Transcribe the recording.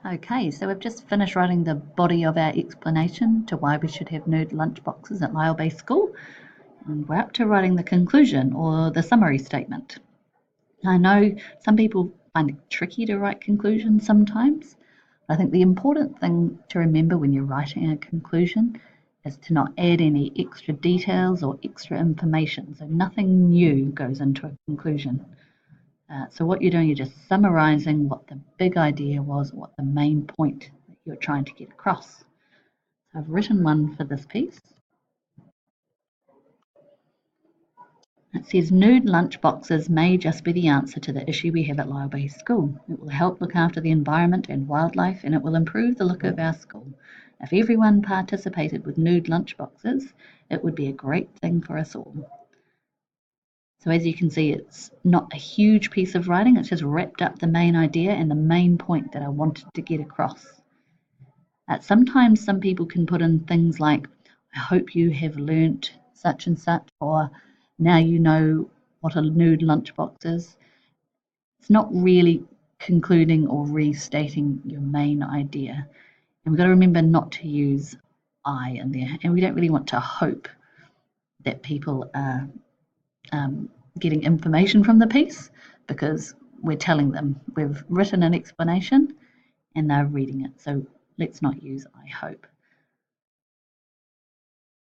Okay, so we've just finished writing the body of our explanation to why we should have nude lunchboxes at Lyell Bay School, and we're up to writing the conclusion or the summary statement. I know some people find it tricky to write conclusions sometimes. I think the important thing to remember when you're writing a conclusion is to not add any extra details or extra information, so nothing new goes into a conclusion. So what you're doing, you're just summarizing what the big idea was, what the main point that you're trying to get across. So I've written one for this piece. It says nude lunch boxes may just be the answer to the issue we have at Lyell Bay School. It will help look after the environment and wildlife, and it will improve the look of our school. If everyone participated with nude lunch boxes, it would be a great thing for us all. So as you can see, it's not a huge piece of writing, it's just wrapped up the main idea and the main point that I wanted to get across. Sometimes some people can put in things like, I hope you have learnt such and such, or now you know what a nude lunchbox is. It's not really concluding or restating your main idea. And we've got to remember not to use I in there. And we don't really want to hope that people are getting information from the piece, because we're telling them we've written an explanation and they're reading it. So let's not use I hope.